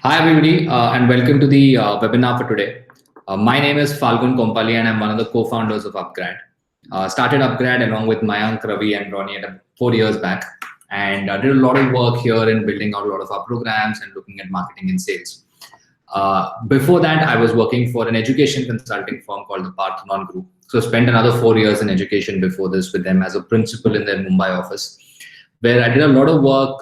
Hi, everybody, and welcome to the webinar for today. My name is Phalgun Kompali, and I'm one of the co-founders of upGrad. Started upGrad along with Mayank, Ravi, and Ronnie 4 years back, and did a lot of work here in building out a lot of our programs and looking at marketing and sales. Before that, I was working for an education consulting firm called the Parthenon Group. So spent another 4 years in education before this with them as a principal in their Mumbai office, where I did a lot of work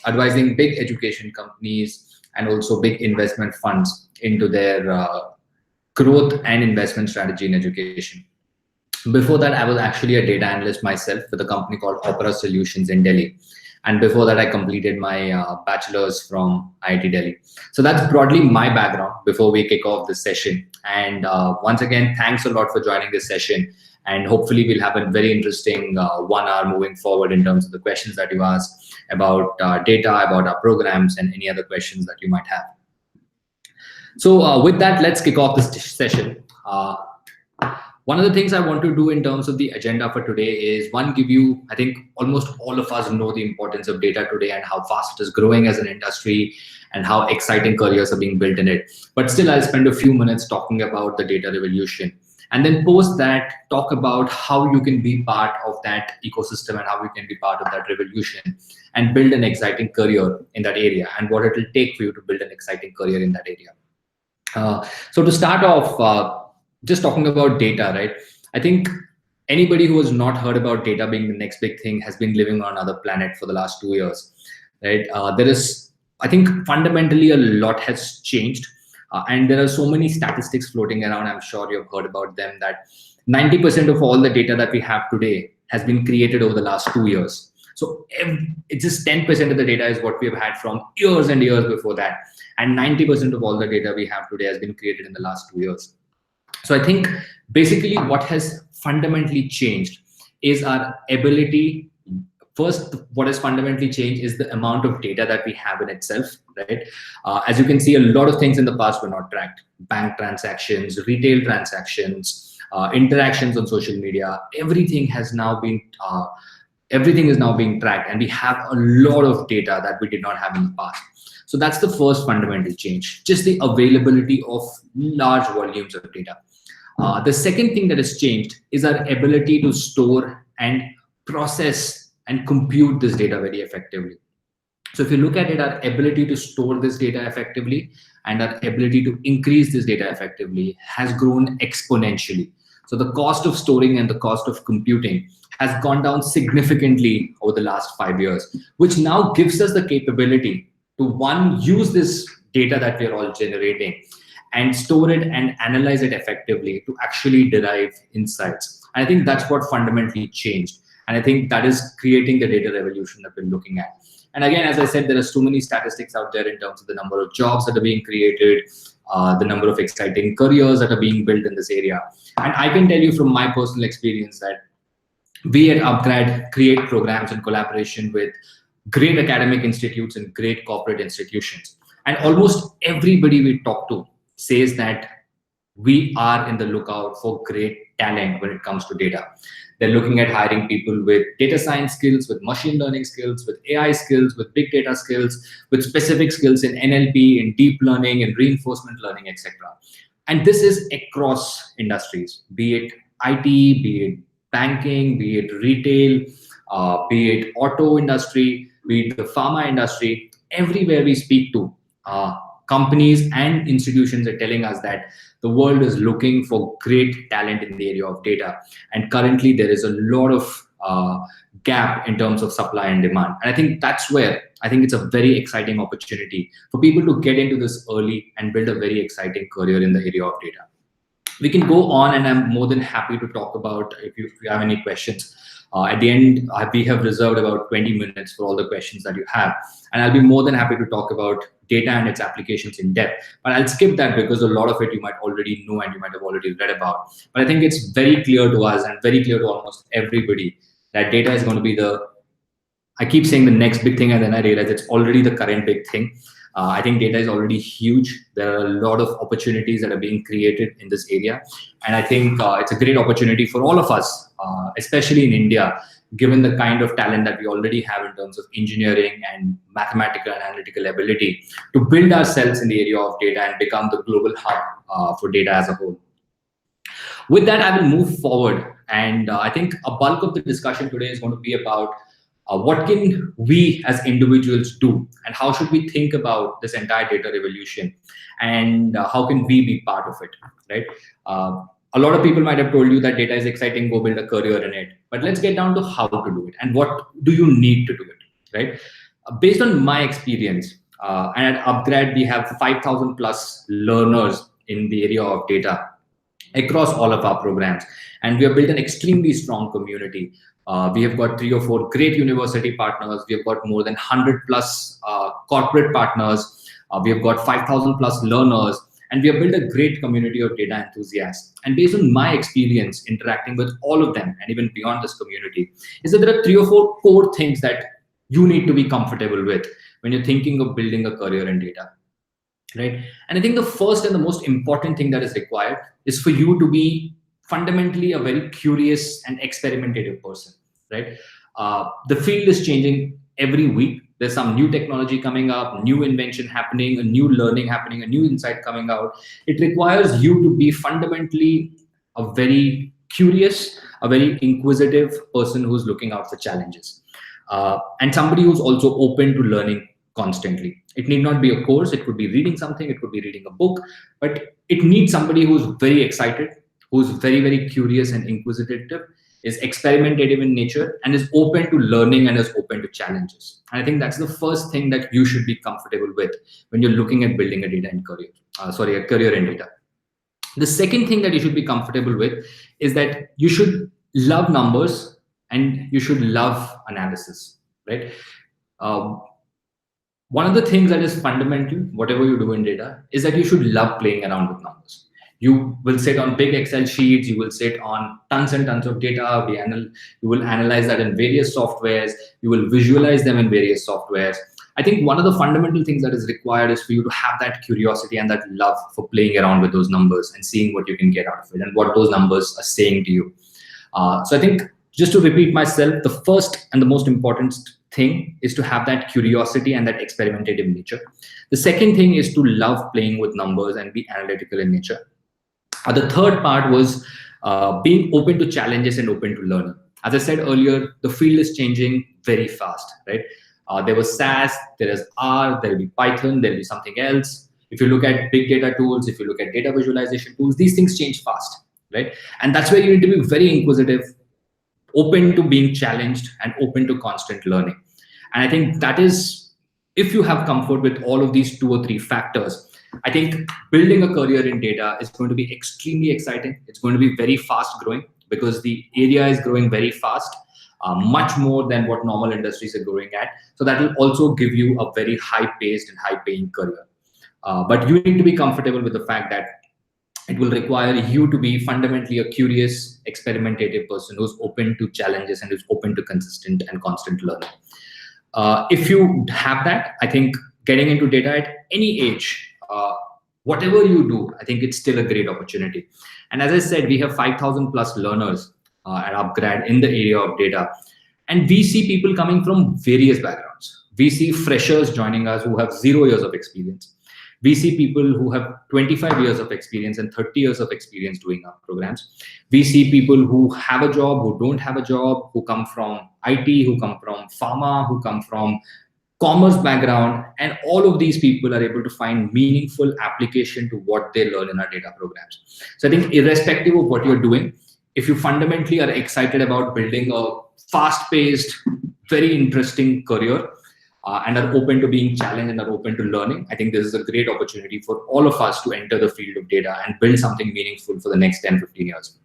advising big education companies and also big investment funds into their growth and investment strategy in education. Before that, I was actually a data analyst myself with a company called Opera Solutions in Delhi. And before that, I completed my bachelor's from IIT Delhi. So that's broadly my background before we kick off this session. And once again, thanks a lot for joining this session. And hopefully we'll have a very interesting 1 hour moving forward in terms of the questions that you ask about data, about our programs, and any other questions that you might have. So with that, let's kick off this session. One of the things I want to do in terms of the agenda for today is one, give you, I think almost all of us know the importance of data today and how fast it is growing as an industry and how exciting careers are being built in it. But still, I'll spend a few minutes talking about the data revolution. And then post that, talk about how you can be part of that ecosystem and how you can be part of that revolution and build an exciting career in that area and what it will take for you to build an exciting career in that area. So to start off, just talking about data, right? I think anybody who has not heard about data being the next big thing has been living on another planet for the last 2 years, right? There is, I think fundamentally a lot has changed. And there are so many statistics floating around. I'm sure you've heard about them, that 90% of all the data that we have today has been created over the last 2 years. So it's just 10% of the data is what we have had from years and years before that. And 90% of all the data we have today has been created in the last 2 years. So I think basically what has fundamentally changed is our ability. First, what has fundamentally changed is the amount of data that we have in itself, right? As you can see, a lot of things in the past were not tracked. Bank transactions, retail transactions, interactions on social media, everything is now being tracked, and we have a lot of data that we did not have in the past. So that's the first fundamental change, just the availability of large volumes of data. The second thing that has changed is our ability to store and process and compute this data very effectively. So if you look at it, our ability to store this data effectively and our ability to increase this data effectively has grown exponentially. So the cost of storing and the cost of computing has gone down significantly over the last 5 years, which now gives us the capability to, one, use this data that we're all generating and store it and analyze it effectively to actually derive insights. And I think that's what fundamentally changed. And I think that is creating the data revolution that we're looking at. And again, as I said, there are so many statistics out there in terms of the number of jobs that are being created, the number of exciting careers that are being built in this area. And I can tell you from my personal experience that we at upGrad create programs in collaboration with great academic institutes and great corporate institutions. And almost everybody we talk to says that we are in the lookout for great talent when it comes to data. They're looking at hiring people with data science skills, with machine learning skills, with AI skills, with big data skills, with specific skills in NLP, in deep learning, in reinforcement learning, etc. And this is across industries, be it IT, be it banking, be it retail, be it auto industry, be it the pharma industry. Everywhere we speak to, companies and institutions are telling us that the world is looking for great talent in the area of data. And currently there is a lot of gap in terms of supply and demand. And I think that's where I think it's a very exciting opportunity for people to get into this early and build a very exciting career in the area of data. We can go on, and I'm more than happy to talk about if you have any questions. At the end, we have reserved about 20 minutes for all the questions that you have. And I'll be more than happy to talk about data and its applications in depth. But I'll skip that because a lot of it you might already know and you might have already read about. But I think it's very clear to us and very clear to almost everybody that data is going to be I keep saying the next big thing, and then I realize it's already the current big thing. I think data is already huge. There are a lot of opportunities that are being created in this area. And I think it's a great opportunity for all of us, especially in India, given the kind of talent that we already have in terms of engineering and mathematical and analytical ability, to build ourselves in the area of data and become the global hub for data as a whole. With that, I will move forward. And I think a bulk of the discussion today is going to be about what can we as individuals do, and how should we think about this entire data revolution, and how can we be part of it, right? A lot of people might have told you that data is exciting, go build a career in it. But let's get down to how to do it and what do you need to do it, right? Based on my experience, and at upGrad, we have 5,000 plus learners in the area of data across all of our programs. And we have built an extremely strong community. We have got 3 or 4 great university partners. We have got more than 100 plus corporate partners. We have got 5,000 plus learners. And we have built a great community of data enthusiasts. And based on my experience interacting with all of them, and even beyond this community, is that there are 3 or 4 core things that you need to be comfortable with when you're thinking of building a career in data, right? And I think the first and the most important thing that is required is for you to be fundamentally a very curious and experimentative person, right? The field is changing every week. There's some new technology coming up, new invention happening, a new learning happening, a new insight coming out. It requires you to be fundamentally a very curious, a very inquisitive person who's looking out for challenges, and somebody who's also open to learning constantly. It need not be a course. It could be reading something. It could be reading a book, but it needs somebody who's very excited, who's very, very curious and inquisitive, is experimentative in nature, and is open to learning and is open to challenges. And I think that's the first thing that you should be comfortable with when you're looking at building a data and career, a career in data. The second thing that you should be comfortable with is that you should love numbers and you should love analysis, right? One of the things that is fundamental, whatever you do in data, is that you should love playing around with numbers. You will sit on big Excel sheets, you will sit on tons and tons of data, you will analyze that in various softwares, you will visualize them in various softwares. I think one of the fundamental things that is required is for you to have that curiosity and that love for playing around with those numbers and seeing what you can get out of it and what those numbers are saying to you. So I think, just to repeat myself, the first and the most important thing is to have that curiosity and that experimentative nature. The second thing is to love playing with numbers and be analytical in nature. The third part was being open to challenges and open to learning. As I said earlier, the field is changing very fast, right? There was SAS, there is R, there will be Python, there will be something else. If you look at big data tools, if you look at data visualization tools, these things change fast, right? And that's where you need to be very inquisitive, open to being challenged, and open to constant learning. And I think that is, if you have comfort with all of these 2 or 3 factors, I think building a career in data is going to be extremely exciting. It's going to be very fast growing because the area is growing very fast, much more than what normal industries are growing at. So that will also give you a very high-paced and high-paying career. But you need to be comfortable with the fact that it will require you to be fundamentally a curious, experimentative person who's open to challenges and who's open to consistent and constant learning. If you have that, I think getting into data at any age, whatever you do, I think it's still a great opportunity. And as I said, we have 5,000 plus learners at upGrad in the area of data. And we see people coming from various backgrounds. We see freshers joining us who have 0 years of experience. We see people who have 25 years of experience and 30 years of experience doing our programs. We see people who have a job, who don't have a job, who come from IT, who come from pharma, who come from commerce background, and all of these people are able to find meaningful application to what they learn in our data programs. So I think irrespective of what you're doing, if you fundamentally are excited about building a fast-paced, very interesting career, and are open to being challenged and are open to learning, I think this is a great opportunity for all of us to enter the field of data and build something meaningful for the next 10, 15 years.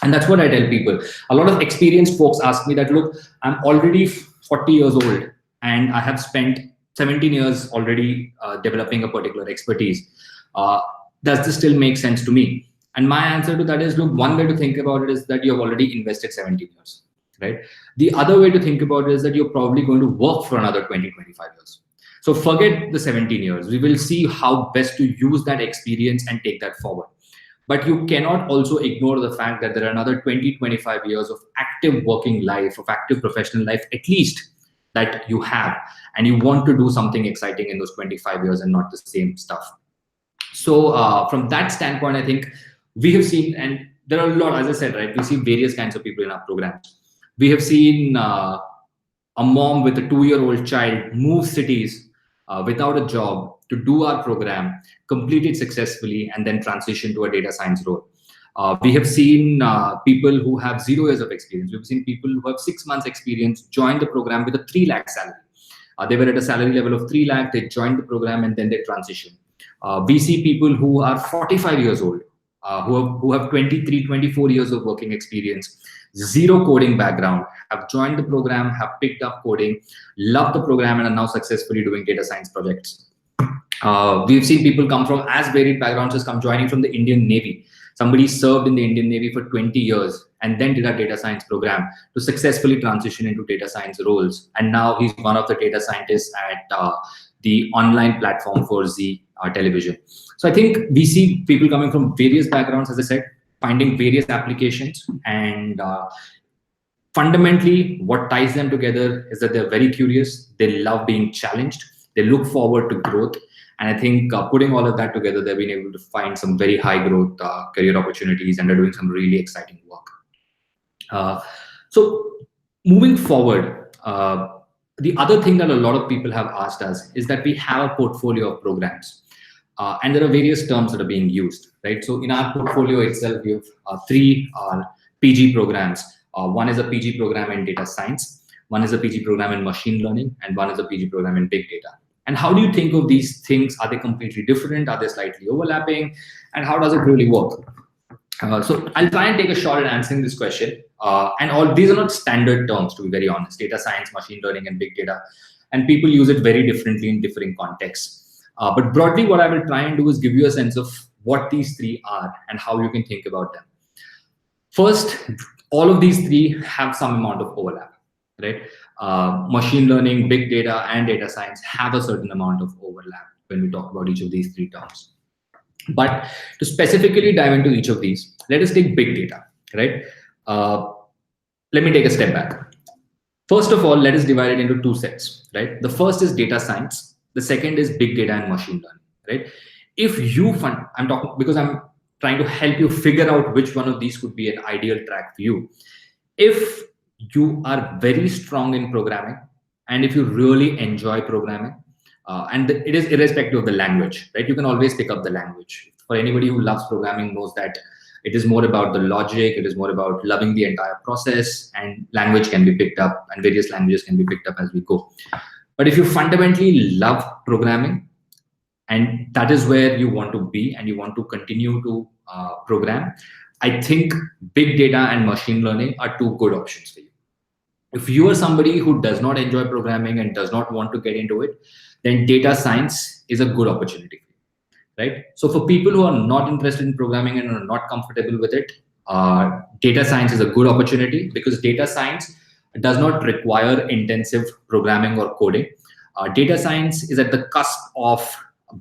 And that's what I tell people. A lot of experienced folks ask me that, look, I'm already 40 years old and I have spent 17 years already developing a particular expertise. Does this still make sense to me? And my answer to that is, look, one way to think about it is that you've already invested 17 years, right? The other way to think about it is that you're probably going to work for another 20, 25 years. So forget the 17 years. We will see how best to use that experience and take that forward. But you cannot also ignore the fact that there are another 20, 25 years of active working life, of active professional life, at least, that you have. And you want to do something exciting in those 25 years and not the same stuff. So from that standpoint, I think we have seen, and there are a lot, as I said, right, we see various kinds of people in our programs. We have seen a mom with a 2-year-old child move cities without a job to do our program, complete it successfully, and then transition to a data science role. We have seen people who have 0 years of experience. We've seen people who have 6 months experience join the program with a 3 lakh salary. They were at a salary level of 3 lakh, they joined the program, and then they transition. We see people who are 45 years old, who have 23, 24 years of working experience, 0 coding background, have joined the program, have picked up coding, love the program, and are now successfully doing data science projects. We've seen people come from as varied backgrounds as come joining from the Indian Navy. Somebody served in the Indian Navy for 20 years and then did a data science program to successfully transition into data science roles. And now he's one of the data scientists at the online platform for Z television. So I think we see people coming from various backgrounds, as I said, finding various applications, and fundamentally what ties them together is that they're very curious, they love being challenged, they look forward to growth. And I think putting all of that together, they've been able to find some very high growth career opportunities, and they're doing some really exciting work. So moving forward, the other thing that a lot of people have asked us is that we have a portfolio of programs. And there are various terms that are being used, right? So in our portfolio itself, we have 3 PG programs. One is a PG program in data science, one is a PG program in machine learning, and one is a PG program in big data. And how do you think of these things? Are they completely different? Are they slightly overlapping? And how does it really work? So I'll try and take a shot at answering this question. And all these are not standard terms, to be very honest: data science, machine learning, and big data. And people use it very differently in different contexts. But broadly, what I will try and do is give you a sense of what these 3 are and how you can think about them. First, all of these 3 have some amount of overlap, right? Machine learning, big data, and data science have a certain amount of overlap when we talk about each of these 3 terms. But to specifically dive into each of these, let us take big data, right? Let me take a step back. First of all, let us divide it into 2 sets, right? The first is data science. The second is big data and machine learning, right? If you I'm talking because I'm trying to help you figure out which one of these could be an ideal track for you. If you are very strong in programming, and if you really enjoy programming, and it is irrespective of the language, right? You can always pick up the language. For anybody who loves programming knows that it is more about the logic, it is more about loving the entire process, and language can be picked up, and various languages can be picked up as we go. But if you fundamentally love programming, and that is where you want to be, and you want to continue to program, I think big data and machine learning are 2 good options for you. If you are somebody who does not enjoy programming and does not want to get into it, then data science is a good opportunity, right? So for people who are not interested in programming and are not comfortable with it, data science is a good opportunity, because data science does not require intensive programming or coding. Data science is at the cusp of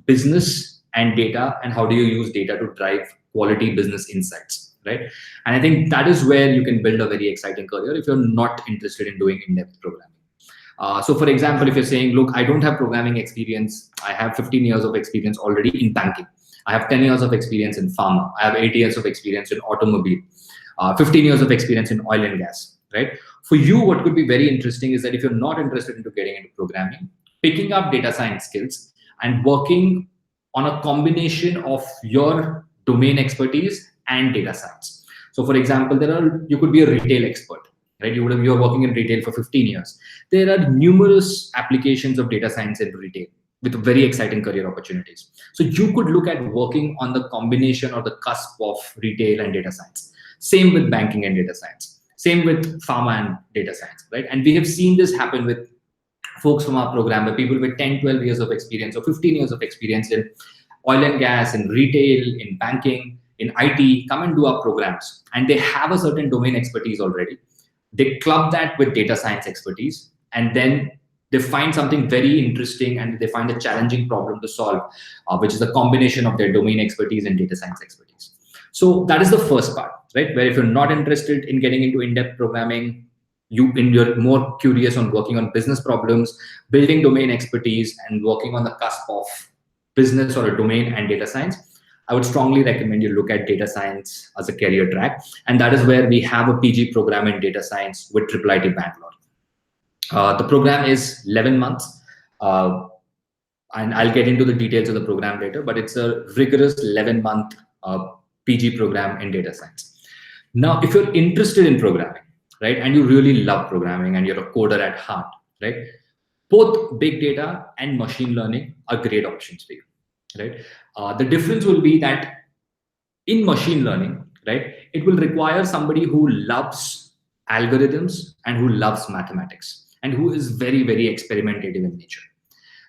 business and data, and how do you use data to drive quality business insights, right? And I think that is where you can build a very exciting career if you're not interested in doing in-depth programming. So for example, if you're saying, look, I don't have programming experience, I have 15 years of experience already in banking, I have 10 years of experience in pharma, I have 8 years of experience in automobile, 15 years of experience in oil and gas, right? For you, what could be very interesting is that if you're not interested into getting into programming, picking up data science skills and working on a combination of your domain expertise and data science. So for example, you could be a retail expert, right? You're working in retail for 15 years. There are numerous applications of data science in retail with very exciting career opportunities. So you could look at working on the combination or the cusp of retail and data science. Same with banking and data science. Same with pharma and data science, right? And we have seen this happen with folks from our program, where people with 10, 12 years of experience or 15 years of experience in oil and gas, in retail, in banking, in IT, come and do our programs. And they have a certain domain expertise already. They club that with data science expertise, and then they find something very interesting, and they find a challenging problem to solve, which is a combination of their domain expertise and data science expertise. So that is the first part, right? Where if you're not interested in getting into in-depth programming, you're more curious on working on business problems, building domain expertise, and working on the cusp of business or a domain and data science, I would strongly recommend you look at data science as a career track. And that is where we have a PG program in data science with IIIT Bangalore. The program is 11 months. And I'll get into the details of the program later, but it's a rigorous 11-month PG program in data science. Now, if you're interested in programming, right, and you really love programming and you're a coder at heart, right, both big data and machine learning are great options for you, right? The difference will be that in machine learning, right, it will require somebody who loves algorithms and who loves mathematics and who is very, very experimentative in nature.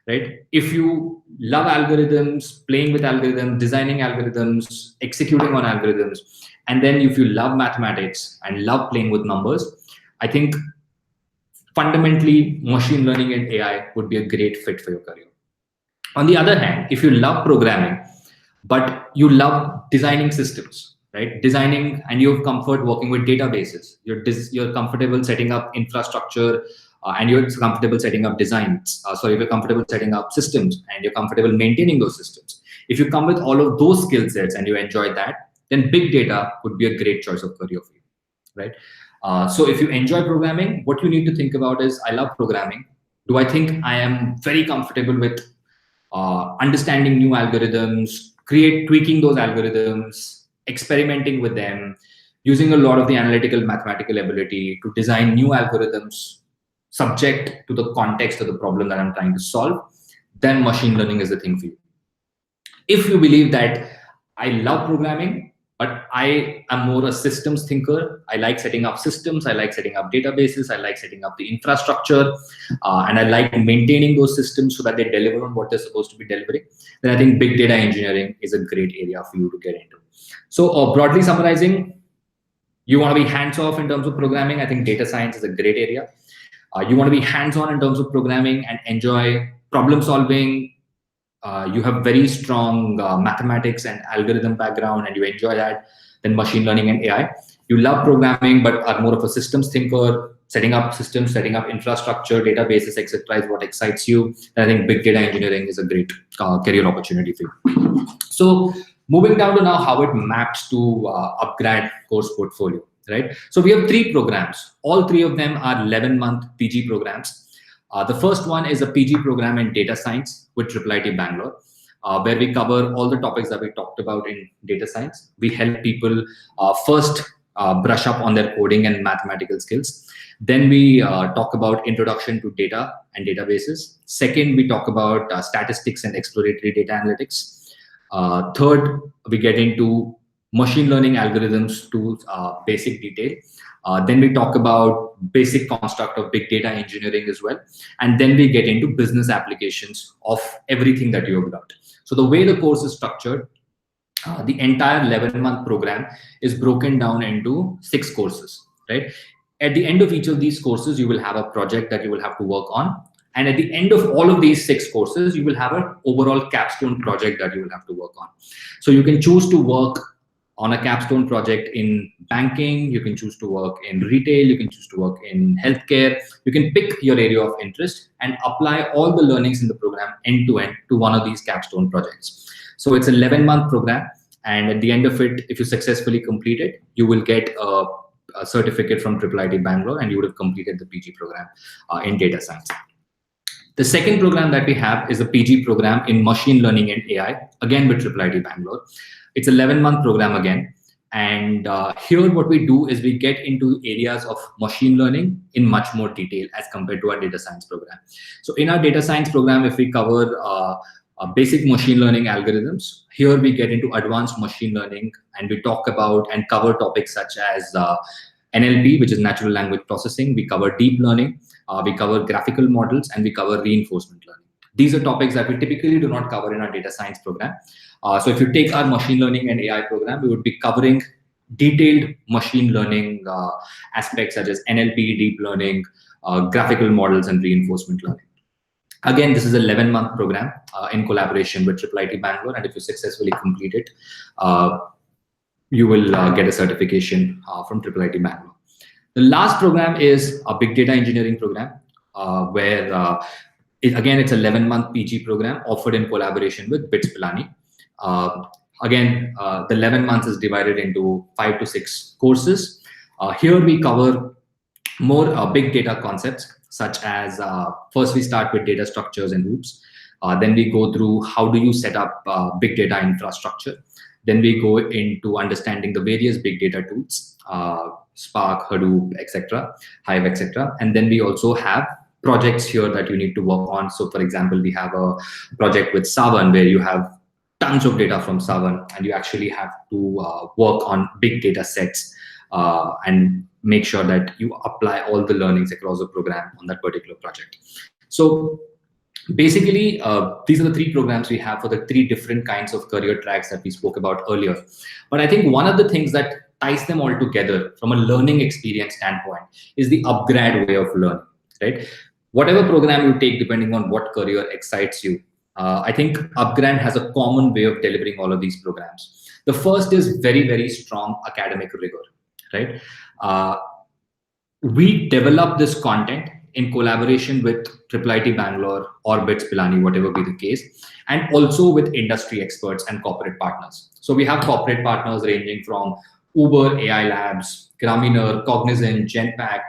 Right? If you love algorithms, playing with algorithms, designing algorithms, executing on algorithms, and then if you love mathematics and love playing with numbers, I think fundamentally machine learning and AI would be a great fit for your career. On the other hand, if you love programming, but you love designing systems, right? Designing and you have comfort working with databases, you're comfortable setting up infrastructure, and you're comfortable setting up designs. If you're comfortable setting up systems and you're comfortable maintaining those systems. If you come with all of those skill sets and you enjoy that, then big data would be a great choice of career for you, right? So if you enjoy programming, what you need to think about is, I love programming. Do I think I am very comfortable with understanding new algorithms, tweaking those algorithms, experimenting with them, using a lot of the analytical mathematical ability to design new algorithms subject to the context of the problem that I'm trying to solve, then machine learning is the thing for you. If you believe that I love programming, but I am more a systems thinker, I like setting up systems, I like setting up databases, I like setting up the infrastructure, and I like maintaining those systems so that they deliver on what they're supposed to be delivering, then I think big data engineering is a great area for you to get into. So broadly summarizing, you want to be hands-off in terms of programming. I think data science is a great area. You want to be hands-on in terms of programming and enjoy problem solving. You have very strong mathematics and algorithm background and you enjoy that, then machine learning and AI. You love programming but are more of a systems thinker, setting up systems, setting up infrastructure, databases, etc. is what excites you. And I think big data engineering is a great career opportunity for you. So moving down to now how it maps to upGrad course portfolio. Right? So we have 3 programs. All 3 of them are 11-month PG programs. The first one is a PG program in data science with IIIT Bangalore, where we cover all the topics that we talked about in data science. We help people first brush up on their coding and mathematical skills. Then we talk about introduction to data and databases. Second, we talk about statistics and exploratory data analytics. Third, we get into machine learning algorithms to basic detail. Then we talk about basic construct of big data engineering as well. And then we get into business applications of everything that you have learned. So the way the course is structured, the entire 11-month program is broken down into 6 courses, right? At the end of each of these courses, you will have a project that you will have to work on. And at the end of all of these 6 courses, you will have an overall capstone project that you will have to work on. So you can choose to work on a capstone project in banking, you can choose to work in retail, you can choose to work in healthcare. You can pick your area of interest and apply all the learnings in the program end to end to one of these capstone projects. So it's an 11-month program. And at the end of it, if you successfully complete it, you will get a certificate from IIIT Bangalore and you would have completed the PG program in data science. The second program that we have is a PG program in machine learning and AI, again with IIIT Bangalore. It's an 11-month program again. And here what we do is we get into areas of machine learning in much more detail as compared to our data science program. So in our data science program, if we cover basic machine learning algorithms, here we get into advanced machine learning and we talk about and cover topics such as NLP, which is natural language processing. We cover deep learning, we cover graphical models, and we cover reinforcement learning. These are topics that we typically do not cover in our data science program. So if you take our machine learning and AI program, we would be covering detailed machine learning aspects such as NLP, deep learning, graphical models, and reinforcement learning. Again, this is an 11-month program in collaboration with IIIT Bangalore, and if you successfully complete it, you will get a certification from IIT Bangalore. The last program is a big data engineering program, where again, it's an 11-month PG program offered in collaboration with BITS Pilani. Again, the 11 months is divided into 5 to 6 courses. Here we cover more big data concepts, such as first we start with data structures and hoops. Then we go through how do you set up big data infrastructure. Then we go into understanding the various big data tools, Spark, Hadoop, etc., Hive, etc. And then we also have projects here that you need to work on. So for example, we have a project with Savan where you have tons of data from Savan, and you actually have to work on big data sets and make sure that you apply all the learnings across the program on that particular project. So basically, these are the 3 programs we have for the 3 different kinds of career tracks that we spoke about earlier. But I think one of the things that ties them all together from a learning experience standpoint is the upgrad way of learning, right? Whatever program you take, depending on what career excites you, I think upGrad has a common way of delivering all of these programs. The first is very, very strong academic rigor, right? We develop this content in collaboration with IIT Bangalore or BITS Pilani, whatever be the case, and also with industry experts and corporate partners. So we have corporate partners ranging from Uber, AI Labs, Grameener, Cognizant, Genpact,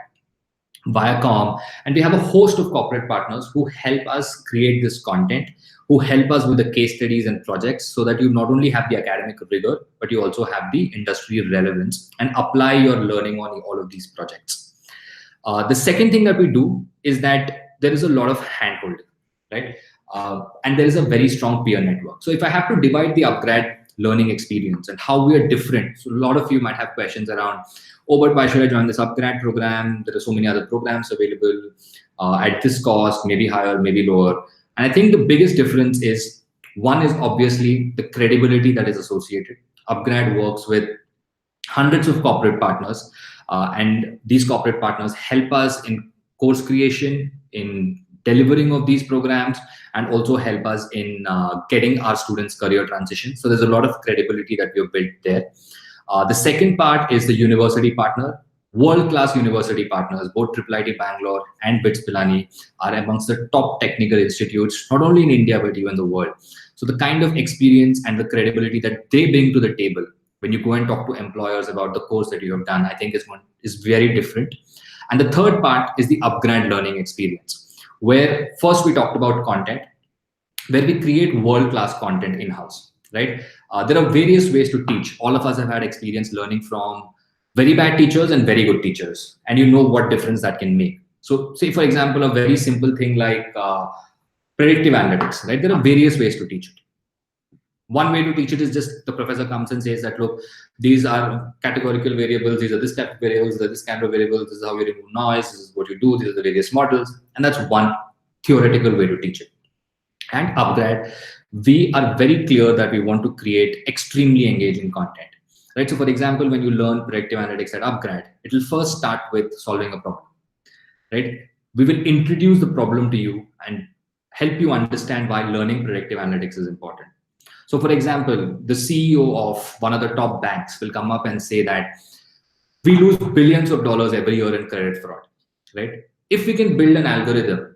Viacom, and we have a host of corporate partners who help us create this content, who help us with the case studies and projects, so that you not only have the academic rigor, but you also have the industry relevance and apply your learning on all of these projects. The second thing that we do is that there is a lot of handholding, right? And there is a very strong peer network. So if I have to divide the upgrad learning experience and how we are different, so a lot of you might have questions around, oh, but why should I join this upgrad program? There are so many other programs available at this cost, maybe higher, maybe lower. And I think the biggest difference is, one is obviously the credibility that is associated. upGrad works with hundreds of corporate partners, and these corporate partners help us in course creation, in delivering of these programs, and also help us in getting our students career transition. So there's a lot of credibility that we have built there. The second part is the university partner. World-class university partners, both IIT Bangalore and BITS Pilani, are amongst the top technical institutes, not only in India, but even the world. So the kind of experience and the credibility that they bring to the table when you go and talk to employers about the course that you have done, I think is very different. And the third part is the upgrad learning experience, where first we talked about content, where we create world-class content in-house, right? There are various ways to teach. All of us have had experience learning from very bad teachers and very good teachers, and you know what difference that can make. So say, for example, a very simple thing like predictive analytics, right? There are various ways to teach it. One way to teach it is just the professor comes and says that, look, these are categorical variables, these are this type of variables, these are this kind of variables, this is how you remove noise, this is what you do, these are the various models. And that's one theoretical way to teach it. And upgrad, we are very clear that we want to create extremely engaging content. Right? So for example, when you learn predictive analytics at upGrad, it will first start with solving a problem, right? We will introduce the problem to you and help you understand why learning predictive analytics is important. So for example, the CEO of one of the top banks will come up and say that we lose billions of dollars every year in credit fraud, right? If we can build an algorithm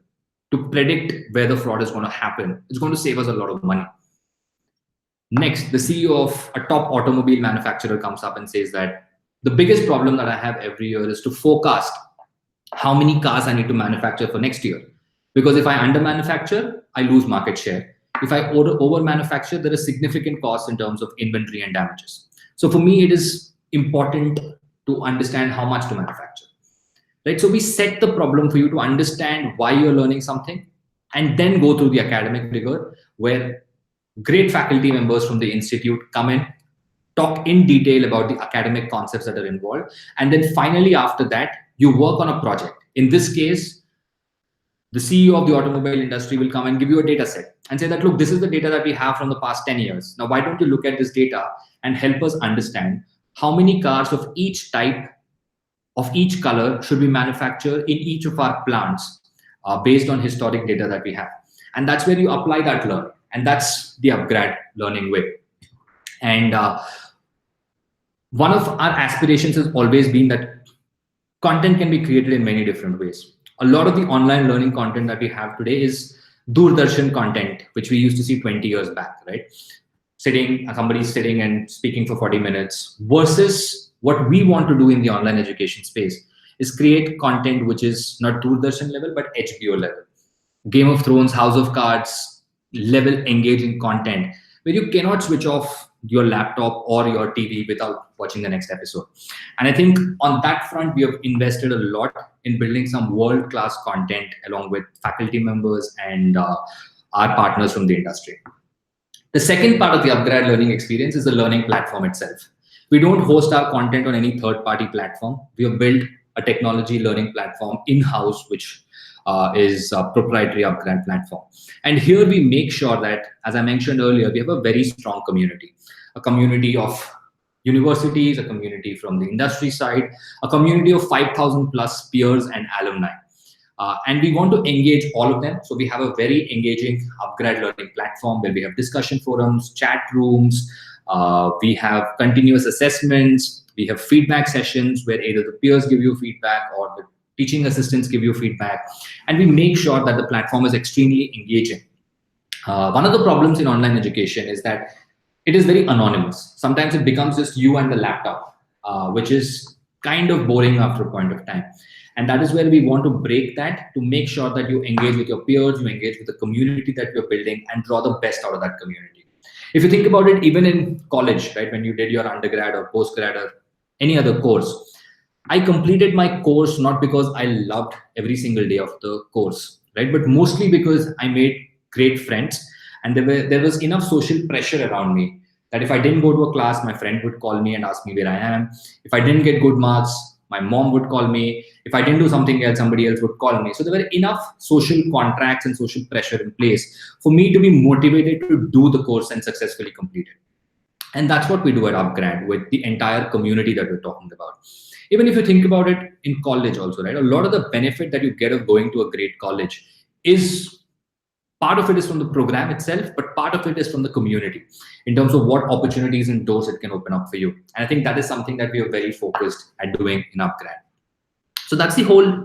to predict where the fraud is going to happen, it's going to save us a lot of money. Next, the CEO of a top automobile manufacturer comes up and says that the biggest problem that I have every year is to forecast how many cars I need to manufacture for next year. Because if I under-manufacture, I lose market share. If I over-manufacture, there is significant cost in terms of inventory and damages. So for me, it is important to understand how much to manufacture. Right? So we set the problem for you to understand why you're learning something, and then go through the academic rigor, where great faculty members from the institute come in, talk in detail about the academic concepts that are involved. And then finally, after that, you work on a project. In this case, the CEO of the automobile industry will come and give you a data set and say that, look, this is the data that we have from the past 10 years. Now, why don't you look at this data and help us understand how many cars of each type, of each color should be manufactured in each of our plants based on historic data that we have. And that's where you apply that learning. And that's the upgrad learning way. And One of our aspirations has always been that content can be created in many different ways. A lot of the online learning content that we have today is Doordarshan content, which we used to see 20 years back, right? Somebody's sitting and speaking for 40 minutes, versus what we want to do in the online education space is create content which is not Doordarshan level, but HBO level. Game of Thrones, House of Cards level engaging content where you cannot switch off your laptop or your TV without watching the next episode. And I think on that front, we have invested a lot in building some world-class content along with faculty members and our partners from the industry. The second part of the upGrad learning experience is the learning platform itself. We don't host our content on any third-party platform. We have built a technology learning platform in-house, which is a proprietary upGrad platform. And here we make sure that, as I mentioned earlier, we have a very strong community, a community of universities, a community from the industry side, a community of 5,000 plus peers and alumni. And we want to engage all of them. So we have a very engaging upGrad learning platform where we have discussion forums, chat rooms, we have continuous assessments, we have feedback sessions where either the peers give you feedback or the teaching assistants give you feedback, and we make sure that the platform is extremely engaging. One of the problems in online education is that it is very anonymous. Sometimes it becomes just you and the laptop, which is kind of boring after a point of time. And that is where we want to break that, to make sure that you engage with your peers, you engage with the community that you're building, and draw the best out of that community. If you think about it, even in college, right, when you did your undergrad or postgrad or any other course, I completed my course not because I loved every single day of the course, right? But mostly because I made great friends, and there was enough social pressure around me that if I didn't go to a class, my friend would call me and ask me where I am. If I didn't get good marks, my mom would call me. If I didn't do something else, somebody else would call me. So there were enough social contracts and social pressure in place for me to be motivated to do the course and successfully complete it. And that's what we do at upGrad with the entire community that we're talking about. Even if you think about it in college also, right? A lot of the benefit that you get of going to a great college is, part of it is from the program itself, but part of it is from the community in terms of what opportunities and doors it can open up for you. And I think that is something that we are very focused at doing in upGrad. So that's the whole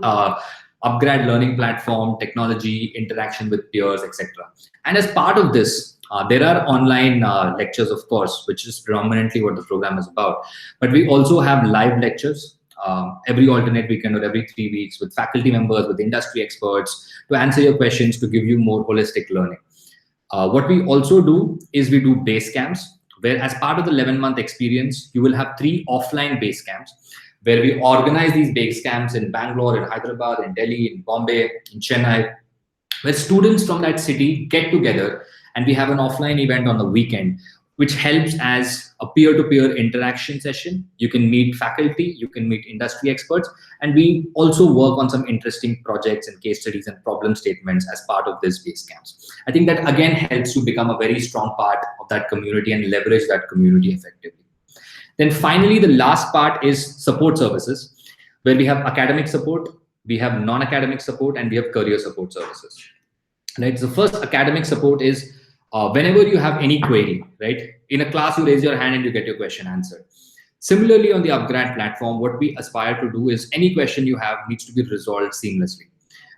upGrad learning platform, technology, interaction with peers, etc. And as part of this, there are online lectures, of course, which is predominantly what the program is about. But we also have live lectures every alternate weekend or every 3 weeks with faculty members, with industry experts to answer your questions, to give you more holistic learning. What we also do is we do base camps, where as part of the 11-month experience, you will have 3 offline base camps, where we organize these base camps in Bangalore, in Hyderabad, in Delhi, in Bombay, in Chennai, where students from that city get together, and we have an offline event on the weekend, which helps as a peer-to-peer interaction session. You can meet faculty, you can meet industry experts, and we also work on some interesting projects and case studies and problem statements as part of this base camps. I think that again helps you become a very strong part of that community and leverage that community effectively. Then finally, the last part is support services, where we have academic support, we have non-academic support, and we have career support services. Right. So first, academic support is whenever you have any query, right? In a class, you raise your hand and you get your question answered. Similarly, on the upGrad platform, what we aspire to do is any question you have needs to be resolved seamlessly.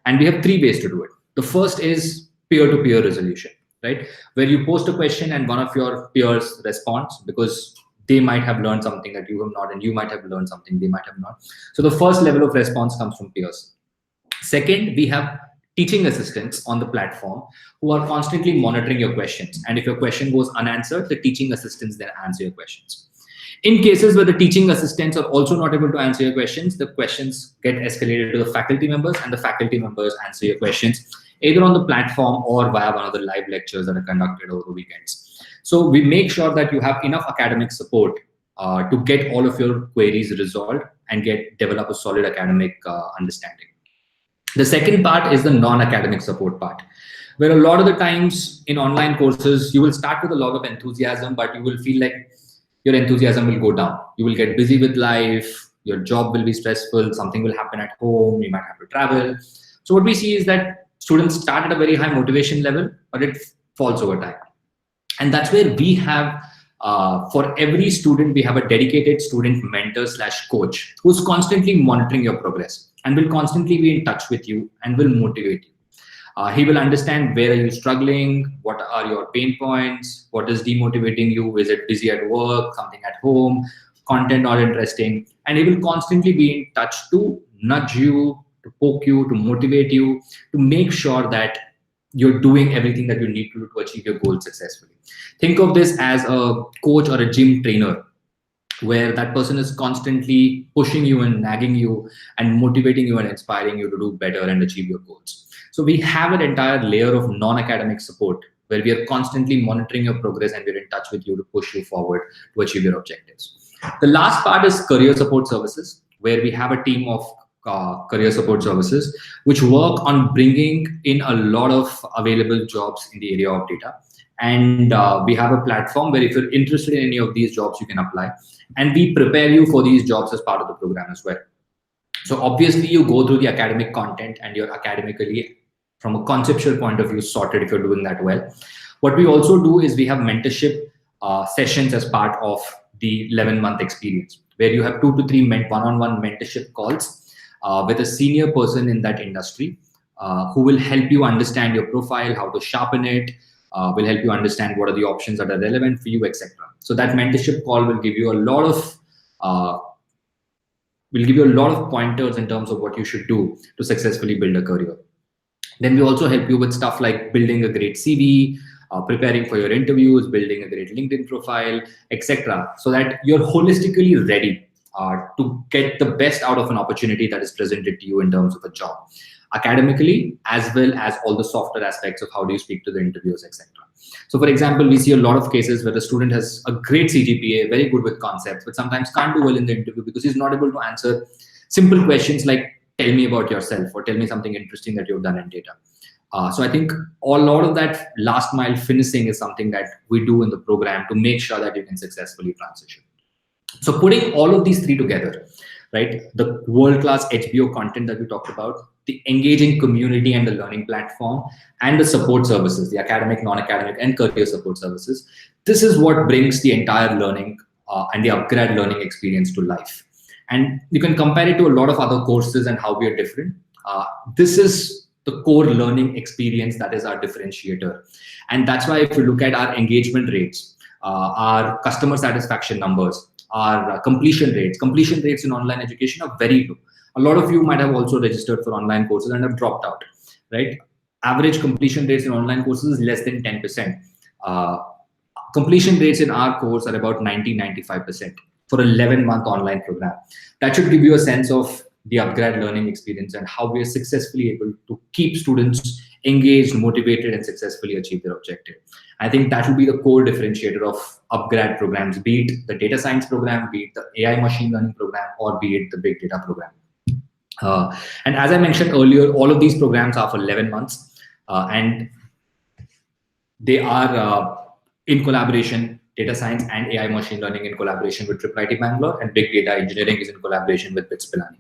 And we have 3 ways to do it. The first is peer-to-peer resolution, right? Where you post a question and one of your peers responds, because they might have learned something that you have not, and you might have learned something they might have not. So the first level of response comes from peers. Second, we have teaching assistants on the platform who are constantly monitoring your questions. And if your question goes unanswered, the teaching assistants then answer your questions. In cases where the teaching assistants are also not able to answer your questions, the questions get escalated to the faculty members, and the faculty members answer your questions either on the platform or via one of the live lectures that are conducted over the weekends. So we make sure that you have enough academic support to get all of your queries resolved and develop a solid academic understanding. The second part is the non-academic support part, where a lot of the times in online courses, you will start with a lot of enthusiasm, but you will feel like your enthusiasm will go down. You will get busy with life, your job will be stressful, something will happen at home, you might have to travel. So what we see is that students start at a very high motivation level, but it falls over time. And that's where we have For every student, we have a dedicated student mentor / coach who's constantly monitoring your progress and will constantly be in touch with you and will motivate you. He will understand where are you struggling, what are your pain points, what is demotivating you, is it busy at work, something at home, content not interesting, and he will constantly be in touch to nudge you, to poke you, to motivate you, to make sure that you're doing everything that you need to do to achieve your goals successfully. Think of this as a coach or a gym trainer, where that person is constantly pushing you and nagging you and motivating you and inspiring you to do better and achieve your goals. So we have an entire layer of non-academic support where we are constantly monitoring your progress and we're in touch with you to push you forward to achieve your objectives. The last part is career support services, where we have a team of career support services which work on bringing in a lot of available jobs in the area of data. And we have a platform where if you're interested in any of these jobs, you can apply. And we prepare you for these jobs as part of the program as well. So obviously you go through the academic content and you're academically, from a conceptual point of view, sorted if you're doing that well. What we also do is we have mentorship sessions as part of the 11-month experience, where you have 2 to 3 one-on-one mentorship calls with a senior person in that industry who will help you understand your profile, how to sharpen it, will help you understand what are the options that are relevant for you, etc. So that mentorship call will give you a lot of pointers in terms of what you should do to successfully build a career. Then we also help you with stuff like building a great CV, preparing for your interviews, building a great LinkedIn profile, etc. So that you're holistically ready to get the best out of an opportunity that is presented to you in terms of a job, academically, as well as all the softer aspects of how do you speak to the interviewers, etc. So for example, we see a lot of cases where the student has a great CGPA, very good with concepts, but sometimes can't do well in the interview because he's not able to answer simple questions like, tell me about yourself or tell me something interesting that you've done in data. So I think a lot of that last mile finishing is something that we do in the program to make sure that you can successfully transition. So putting all of these three together, right? The world-class HBO content that we talked about, the engaging community and the learning platform, and the support services, the academic, non-academic, and career support services. This is what brings the entire learning and the upgrad learning experience to life. And you can compare it to a lot of other courses and how we are different. This is the core learning experience that is our differentiator. And that's why if you look at our engagement rates, our customer satisfaction numbers, our completion rates in online education are very low. A lot of you might have also registered for online courses and have dropped out, right? Average completion rates in online courses is less than 10%. Completion rates in our course are about 90-95% for an 11-month online program. That should give you a sense of the upgrad learning experience and how we are successfully able to keep students engaged, motivated, and successfully achieve their objective. I think that will be the core differentiator of upgrad programs, be it the data science program, be it the AI machine learning program, or be it the big data program. And as I mentioned earlier, all of these programs are for 11 months and they are in collaboration. Data science and AI machine learning in collaboration with IIT Bangalore, and big data engineering is in collaboration with BITS Pilani.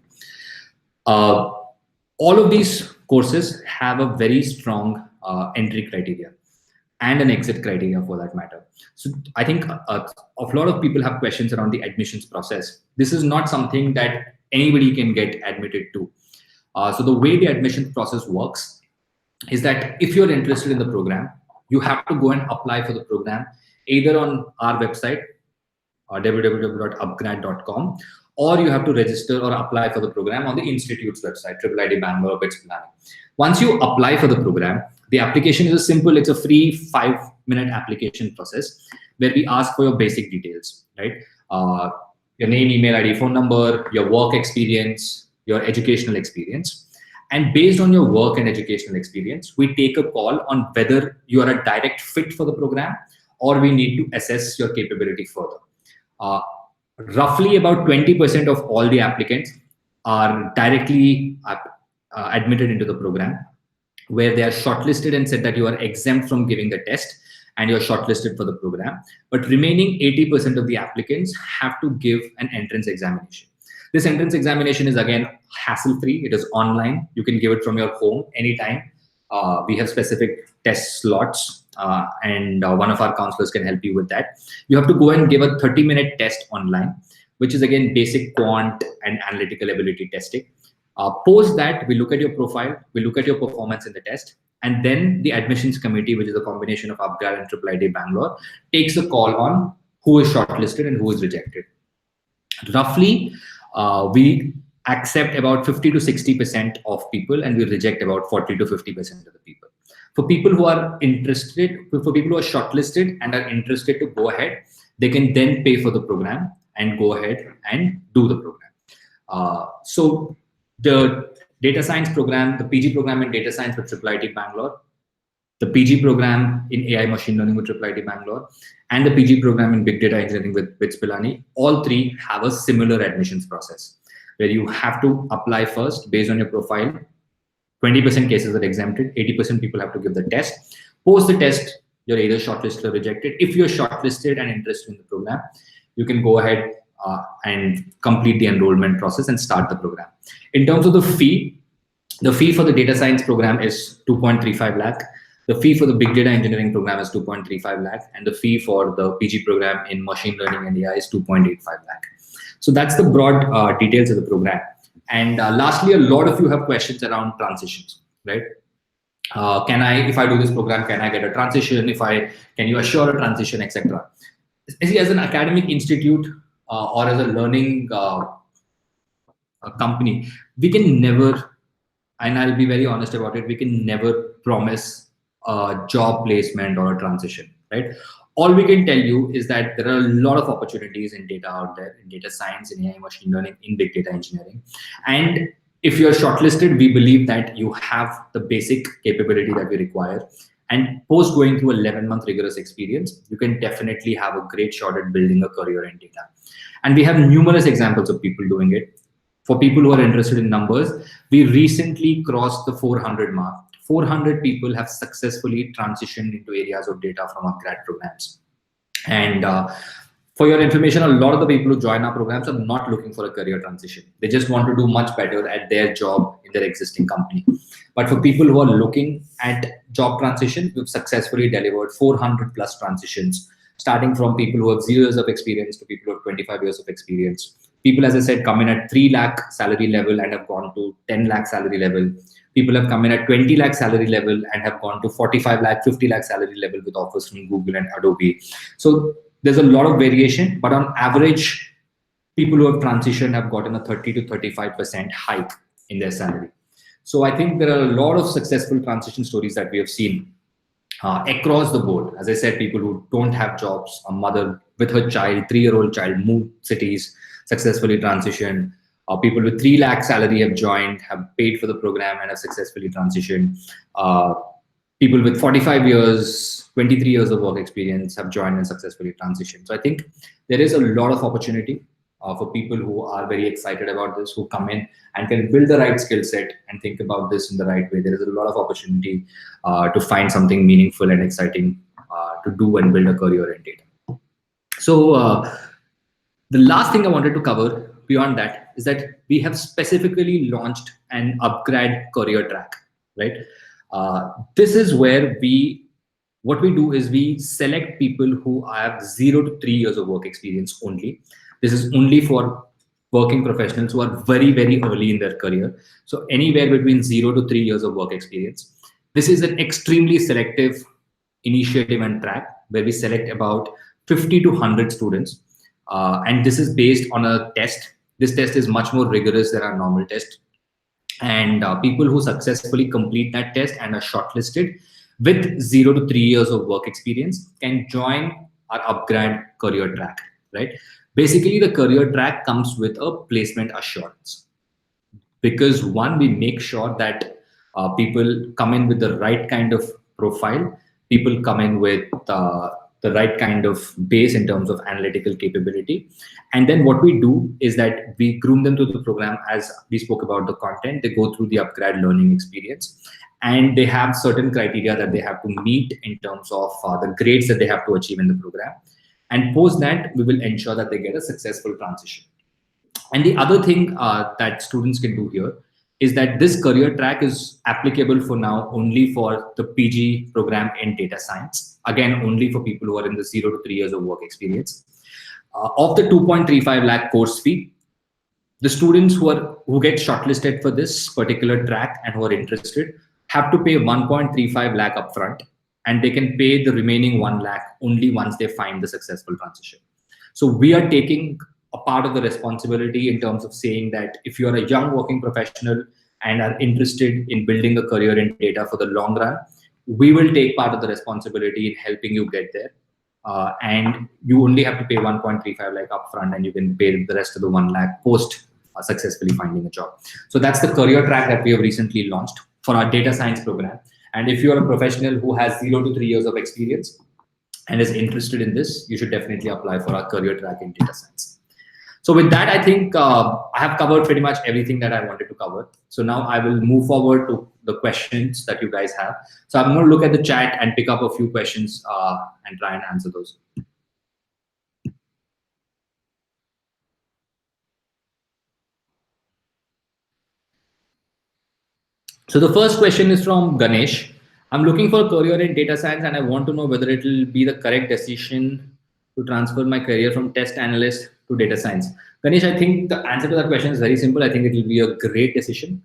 All of these courses have a very strong entry criteria and an exit criteria for that matter. So I think a lot of people have questions around the admissions process. This is not something that anybody can get admitted to. So the way the admissions process works is that if you're interested in the program, you have to go and apply for the program either on our website, www.upgrad.com, or you have to register or apply for the program on the institute's website, IIT Bangalore or BITS Pilani. Once you apply for the program, the application is simple. It's a free 5-minute application process where we ask for your basic details, right? Your name, email ID, phone number, your work experience, your educational experience. And based on your work and educational experience, we take a call on whether you are a direct fit for the program or we need to assess your capability further. Roughly about 20% of all the applicants are directly admitted into the program, where they are shortlisted and said that you are exempt from giving the test and you're shortlisted for the program. But remaining 80% of the applicants have to give an entrance examination. This entrance examination is again hassle-free. It is online. You can give it from your home anytime. We have specific test slots and one of our counselors can help you with that. You have to go and give a 30-minute test online, which is again basic quant and analytical ability testing. Post that, we look at your profile, we look at your performance in the test, and then the admissions committee, which is a combination of upGrad and IIIT Bangalore, takes a call on who is shortlisted and who is rejected. Roughly, we accept about 50 to 60% of people, and we reject about 40 to 50% of the people. For people who are interested, for people who are shortlisted and are interested to go ahead, they can then pay for the program and go ahead and do the program. So the data science program, the PG program in data science with IIIT Bangalore, the PG program in AI machine learning with IIIT Bangalore, and the PG program in big data engineering with BITS Pilani, all three have a similar admissions process where you have to apply first based on your profile. 20% cases are exempted, 80% people have to give the test. Post the test, you're either shortlisted or rejected. If you're shortlisted and interested in the program, you can go ahead and complete the enrollment process and start the program. In terms of the fee for the data science program is 2.35 lakh. The fee for the big data engineering program is 2.35 lakh, and the fee for the PG program in machine learning and AI is 2.85 lakh. So that's the broad details of the program. And lastly, a lot of you have questions around transitions, right? If I do this program, can I get a transition? Can you assure a transition, etc. As an academic institute or as a learning company, we can never, and I'll be very honest about it, we can never promise a job placement or a transition, right? All we can tell you is that there are a lot of opportunities in data out there, in data science, in AI machine learning, in big data engineering. And if you're shortlisted, we believe that you have the basic capability that we require. And post going through 11-month rigorous experience, you can definitely have a great shot at building a career in data. And we have numerous examples of people doing it. For people who are interested in numbers, we recently crossed the 400 mark. 400 people have successfully transitioned into areas of data from our grad programs. And for your information, a lot of the people who join our programs are not looking for a career transition. They just want to do much better at their job in their existing company. But for people who are looking at job transition, we've successfully delivered 400 plus transitions, starting from people who have 0 years of experience to people who have 25 years of experience. People, as I said, come in at 3 lakh salary level and have gone to 10 lakh salary level. People have come in at 20 lakh salary level and have gone to 45 lakh, 50 lakh salary level with offers from Google and Adobe. So there's a lot of variation, but on average, people who have transitioned have gotten a 30 to 35% hike in their salary. So I think there are a lot of successful transition stories that we have seen across the board. As I said, people who don't have jobs, a mother with her child, 3-year-old child, moved cities, successfully transitioned. People with 3 lakh salary have joined, have paid for the program and have successfully transitioned. People with 45 years, 23 years of work experience have joined and successfully transitioned. So I think there is a lot of opportunity for people who are very excited about this, who come in and can build the right skill set and think about this in the right way. There is a lot of opportunity to find something meaningful and exciting to do and build a career in data. So the last thing I wanted to cover beyond that is that we have specifically launched an upGrad career track, right? This is where what we do is we select people who have 0 to 3 years of work experience only. This is only for working professionals who are very, very early in their career. So anywhere between 0 to 3 years of work experience. This is an extremely selective initiative and track where we select about 50 to 100 students. And this is based on a test. This test is much more rigorous than our normal test. And people who successfully complete that test and are shortlisted with 0 to 3 years of work experience can join our upGrad career track, right? Basically, the career track comes with a placement assurance. Because one, we make sure that people come in with the right kind of profile, people come in with the right kind of base in terms of analytical capability. And then what we do is that we groom them to the program. As we spoke about the content, they go through the upGrad learning experience, and they have certain criteria that they have to meet in terms of the grades that they have to achieve in the program. And post that, we will ensure that they get a successful transition. And the other thing that students can do here is that this career track is applicable for now only for the PG program in data science. Again, only for people who are in the 0 to 3 years of work experience. Of the 2.35 lakh course fee, the students who get shortlisted for this particular track and who are interested have to pay 1.35 lakh upfront, and they can pay the remaining 1 lakh only once they find the successful transition. So we are taking a part of the responsibility in terms of saying that if you are a young working professional and are interested in building a career in data for the long run, we will take part of the responsibility in helping you get there. And you only have to pay 1.35 lakh upfront, and you can pay the rest of the 1 lakh post successfully finding a job. So that's the career track that we have recently launched for our data science program. And if you're a professional who has 0 to 3 years of experience and is interested in this, you should definitely apply for our career track in data science. So with that, I think I have covered pretty much everything that I wanted to cover. So now I will move forward to the questions that you guys have. So I'm going to look at the chat and pick up a few questions and try and answer those. So the first question is from Ganesh. I'm looking for a career in data science and I want to know whether it will be the correct decision to transfer my career from test analyst to data science. Ganesh, I think the answer to that question is very simple. I think it will be a great decision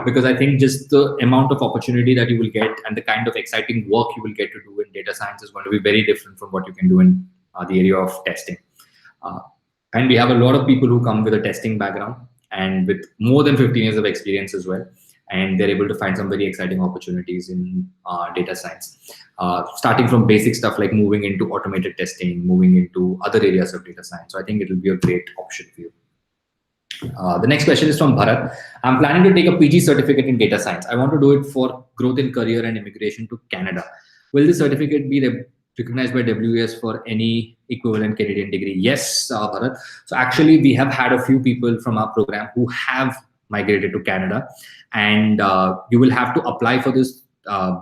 because I think just the amount of opportunity that you will get and the kind of exciting work you will get to do in data science is going to be very different from what you can do in the area of testing. And we have a lot of people who come with a testing background and with more than 15 years of experience as well. And they're able to find some very exciting opportunities in data science, starting from basic stuff like moving into automated testing, moving into other areas of data science. So I think it will be a great option for you. The next question is from Bharat. I'm planning to take a PG certificate in data science. I want to do it for growth in career and immigration to Canada. Will this certificate be recognized by WES for any equivalent Canadian degree? Yes, Bharat. So actually, we have had a few people from our program who have migrated to Canada, and you will have to apply for this.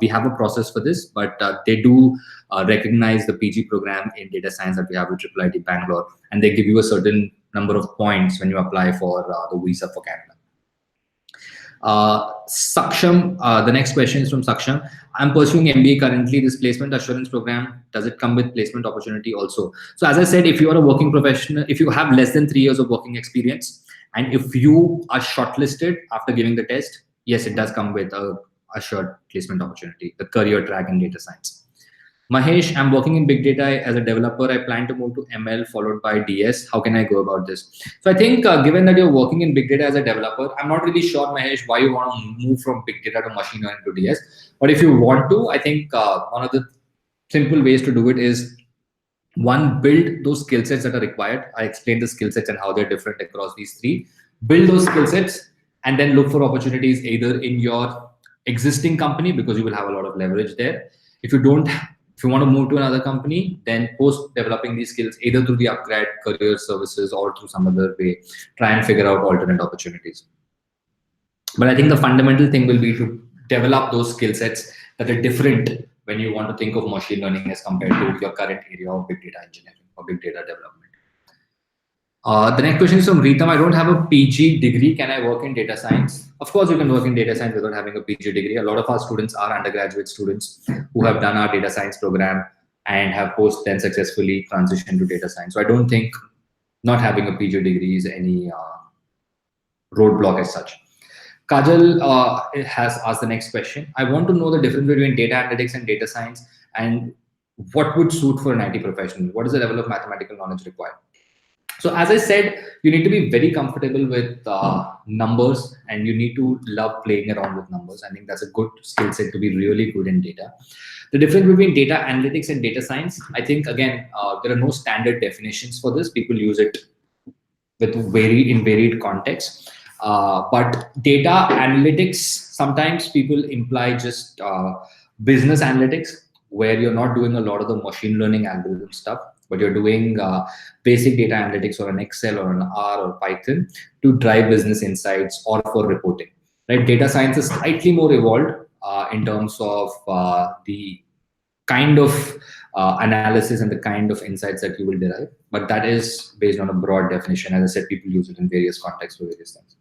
We have a process for this, but they do recognize the PG program in data science that we have with IIIT Bangalore, and they give you a certain number of points when you apply for the visa for Canada. Saksham, the next question is from Saksham. I'm pursuing MBA currently. This placement assurance program, does it come with placement opportunity also? So as I said, if you are a working professional, if you have less than 3 years of working experience, and if you are shortlisted after giving the test, yes, it does come with a assured placement opportunity, the career track in data science. Mahesh, I'm working in big data as a developer. I plan to move to ML followed by DS. How can I go about this? So I think given that you're working in big data as a developer, I'm not really sure, Mahesh, why you want to move from big data to machine learning to DS. But if you want to, I think one of the simple ways to do it is, one, build those skill sets that are required. I explained the skill sets and how they're different across these three. Build those skill sets and then look for opportunities either in your existing company, because you will have a lot of leverage there. If you want to move to another company, then post developing these skills either through the upGrad career services or through some other way, try and figure out alternate opportunities. But I think the fundamental thing will be to develop those skill sets that are different when you want to think of machine learning as compared to your current area of big data engineering or big data development. The next question is from Ritam. I don't have a PG degree. Can I work in data science? Of course, you can work in data science without having a PG degree. A lot of our students are undergraduate students who have done our data science program and have post then successfully transitioned to data science. So I don't think not having a PG degree is any roadblock as such. Kajal has asked the next question. I want to know the difference between data analytics and data science, and what would suit for an IT professional. What is the level of mathematical knowledge required? So as I said, you need to be very comfortable with numbers, and you need to love playing around with numbers. I think that's a good skill set to be really good in data. The difference between data analytics and data science, I think, again, there are no standard definitions for this. People use it with varied contexts. But data analytics, sometimes people imply just business analytics, where you're not doing a lot of the machine learning algorithm stuff, but you're doing basic data analytics or an Excel or an R or Python to drive business insights or for reporting. Right? Data science is slightly more evolved in terms of the kind of analysis and the kind of insights that you will derive, but that is based on a broad definition. As I said, people use it in various contexts for various things.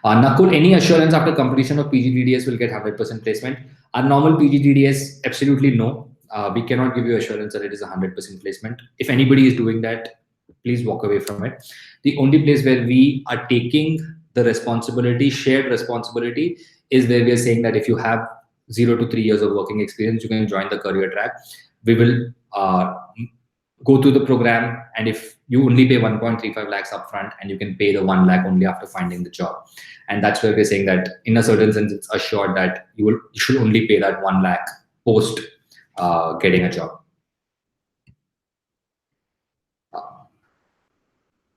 Nakul, any assurance after completion of PGDDS will get 100% placement? Our normal PGDDS, absolutely no. We cannot give you assurance that it is 100% placement. If anybody is doing that, please walk away from it. The only place where we are taking the responsibility, shared responsibility, is where we are saying that if you have 0 to 3 years of working experience, you can join the career track. We will go through the program, and if you only pay 1.35 lakhs upfront, and you can pay the 1 lakh only after finding the job. And that's where we're saying that in a certain sense, it's assured that you should only pay that 1 lakh post getting a job.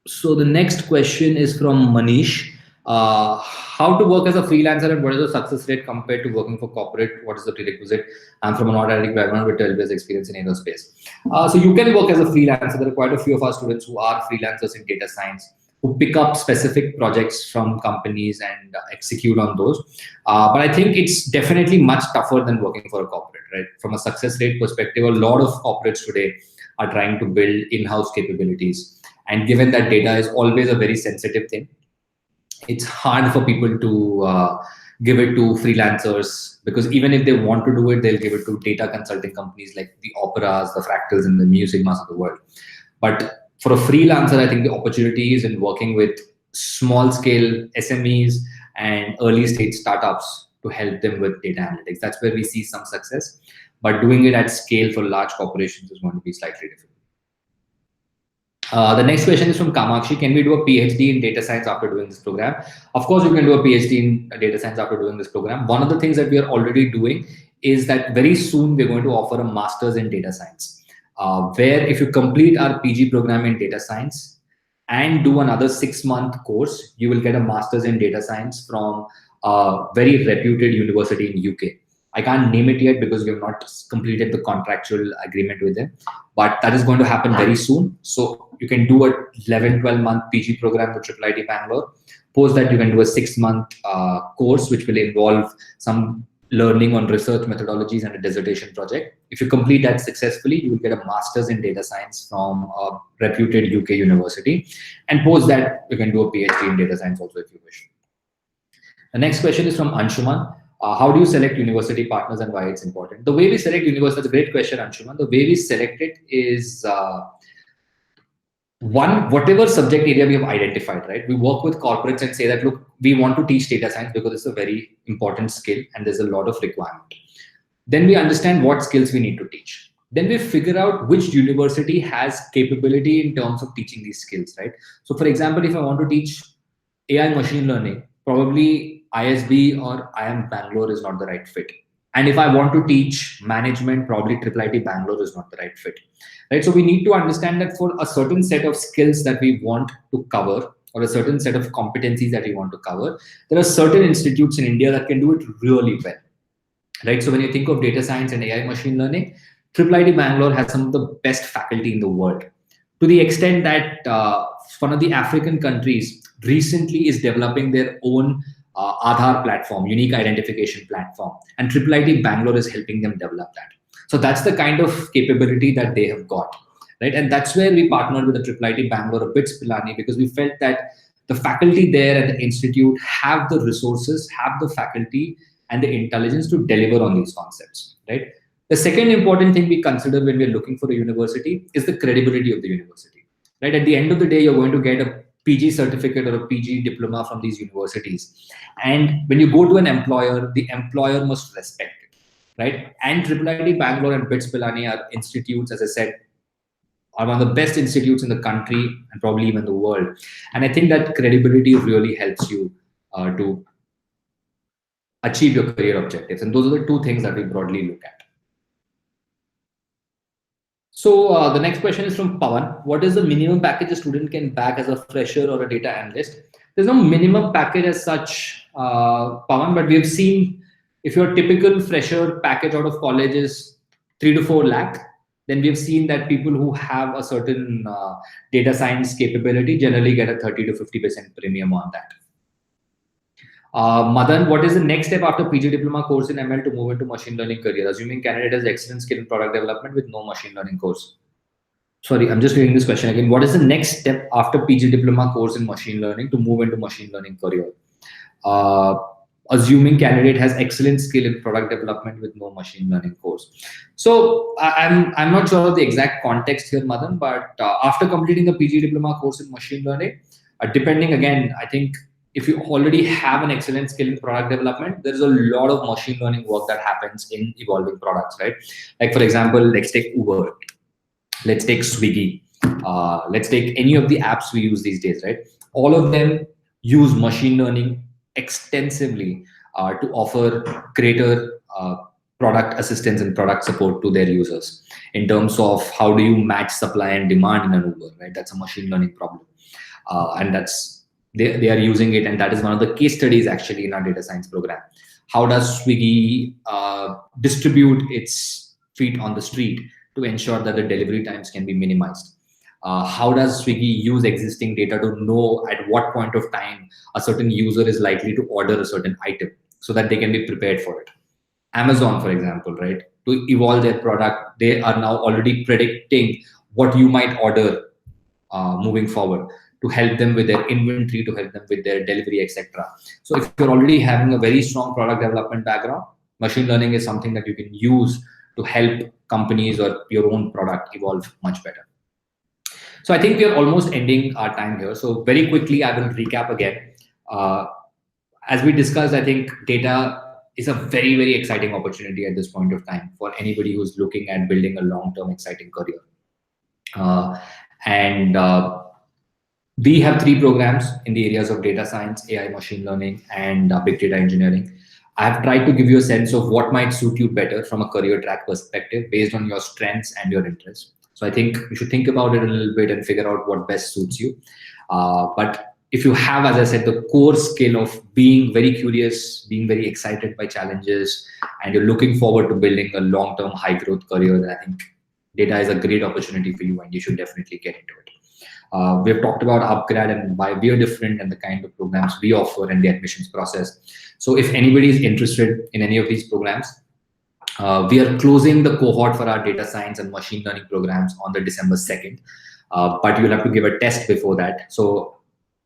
So the next question is from Manish. How to work as a freelancer and what is the success rate compared to working for corporate? What is the prerequisite? I'm from an automatic background with 12 years experience in aerospace. So you can work as a freelancer. There are quite a few of our students who are freelancers in data science, who pick up specific projects from companies and execute on those. But I think it's definitely much tougher than working for a corporate, right? From a success rate perspective, a lot of corporates today are trying to build in-house capabilities. And given that data is always a very sensitive thing, it's hard for people to give it to freelancers, because even if they want to do it, they'll give it to data consulting companies like the Operas, the Fractals, and the Music Mas of the world. But for a freelancer, I think the opportunity is in working with small-scale SMEs and early-stage startups to help them with data analytics. That's where we see some success. But doing it at scale for large corporations is going to be slightly different. The next question is from Kamakshi. Can we do a PhD in data science after doing this program? Of course, you can do a PhD in data science after doing this program. One of the things that we are already doing is that very soon we're going to offer a master's in data science, where if you complete our PG program in data science and do another 6-month course, you will get a master's in data science from a very reputed university in UK. I can't name it yet because we have not completed the contractual agreement with them, but that is going to happen very soon. So you can do a 11-12 month PG program with IIIT Bangalore. Post that, you can do a 6-month course, which will involve some learning on research methodologies and a dissertation project. If you complete that successfully, you will get a master's in data science from a reputed UK university. And post that, you can do a PhD in data science also if you wish. The next question is from Anshuman. How do you select university partners and why it's important? The way we select universities, that's a great question, Anshuman. The way we select it is whatever subject area we have identified, right? We work with corporates and say that, look, we want to teach data science because it's a very important skill and there's a lot of requirement. Then we understand what skills we need to teach. Then we figure out which university has capability in terms of teaching these skills, right? So for example, if I want to teach AI machine learning, probably ISB or IIM Bangalore is not the right fit. And if I want to teach management, probably IIIT Bangalore is not the right fit, right? So we need to understand that for a certain set of skills that we want to cover, or a certain set of competencies that we want to cover, there are certain institutes in India that can do it really well, right? So when you think of data science and AI machine learning, IIIT Bangalore has some of the best faculty in the world, to the extent that one of the African countries recently is developing their own Aadhaar platform, unique identification platform, and IIIT Bangalore is helping them develop that. So that's the kind of capability that they have got, right? And that's where we partnered with the IIIT Bangalore, BITS Pilani, because we felt that the faculty there at the institute have the resources, have the faculty and the intelligence to deliver on these concepts, right? The second important thing we consider when we're looking for a university is the credibility of the university, right? At the end of the day, you're going to get a PG certificate or a PG diploma from these universities. And when you go to an employer, the employer must respect it, right? And IIIT Bangalore and BITS Pilani are institutes, as I said, are one of the best institutes in the country and probably even the world. And I think that credibility really helps you to achieve your career objectives. And those are the two things that we broadly look at. So the next question is from Pawan. What is the minimum package a student can back as a fresher or a data analyst? There's no minimum package as such, Pawan, but we have seen if your typical fresher package out of college is 3 to 4 lakh, then we have seen that people who have a certain data science capability generally get a 30 to 50% premium on that. Madan, what is the next step after PG diploma course in ML to move into machine learning career? Assuming candidate has excellent skill in product development with no machine learning course. Sorry, I'm just reading this question again. What is the next step after PG diploma course in machine learning to move into machine learning career? assuming candidate has excellent skill in product development with no machine learning course. So I'm not sure of the exact context here, Madan, but after completing a PG diploma course in machine learning, depending again, I think if you already have an excellent skill in product development, there's a lot of machine learning work that happens in evolving products, right? Like for example, let's take Uber, let's take Swiggy, let's take any of the apps we use these days, right? All of them use machine learning extensively to offer greater product assistance and product support to their users in terms of how do you match supply and demand in an Uber, right? That's a machine learning problem. And that's they are using it, and that is one of the case studies actually in our data science program. How does Swiggy distribute its feet on the street to ensure that the delivery times can be minimized? How does Swiggy use existing data to know at what point of time a certain user is likely to order a certain item so that they can be prepared for it? Amazon, for example, right? To evolve their product, they are now already predicting what you might order moving forward to help them with their inventory, to help them with their delivery, etc. So if you're already having a very strong product development background, machine learning is something that you can use to help companies or your own product evolve much better. So I think we are almost ending our time here. So very quickly, I will recap again. As we discussed, I think data is a very, very exciting opportunity at this point of time for anybody who's looking at building a long-term exciting career. We have 3 programs in the areas of data science, AI, machine learning, and big data engineering. I have tried to give you a sense of what might suit you better from a career track perspective based on your strengths and your interests. So I think you should think about it a little bit and figure out what best suits you. But if you have, as I said, the core skill of being very curious, being very excited by challenges, and you're looking forward to building a long-term high-growth career, then I think data is a great opportunity for you, and you should definitely get into it. We have talked about upGrad and why we are different and the kind of programs we offer and the admissions process. So if anybody is interested in any of these programs, we are closing the cohort for our data science and machine learning programs on the December 2nd, but you'll have to give a test before that. So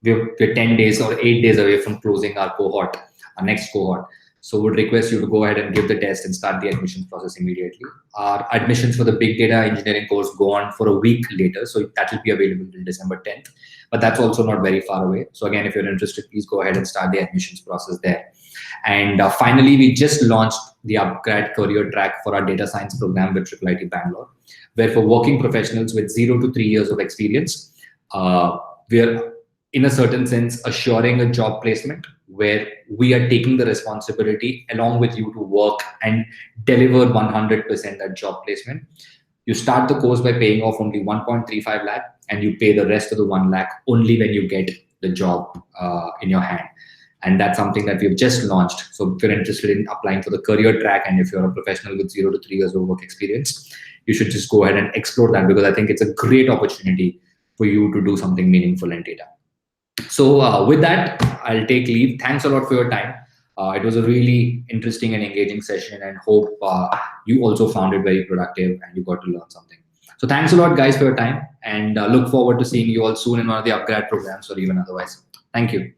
we're 10 days or 8 days away from closing our cohort, our next cohort. So would request you to go ahead and give the test and start the admissions process immediately. Our admissions for the big data engineering course go on for a week later. So that will be available till December 10th, but that's also not very far away. So again, if you're interested, please go ahead and start the admissions process there. And finally, we just launched the upGrad career track for our data science program with IIIT Bangalore, where for working professionals with 0 to 3 years of experience, we're in a certain sense assuring a job placement where we are taking the responsibility along with you to work and deliver 100% that job placement. You start the course by paying off only 1.35 lakh and you pay the rest of the 1 lakh only when you get the job in your hand. And that's something that we've just launched. So if you're interested in applying for the career track and if you're a professional with 0 to 3 years of work experience, you should just go ahead and explore that, because I think it's a great opportunity for you to do something meaningful in data. So with that, I'll take leave. Thanks a lot for your time. It was a really interesting and engaging session, and hope you also found it very productive and you got to learn something. So thanks a lot, guys, for your time, and look forward to seeing you all soon in one of the upGrad programs or even otherwise. Thank you.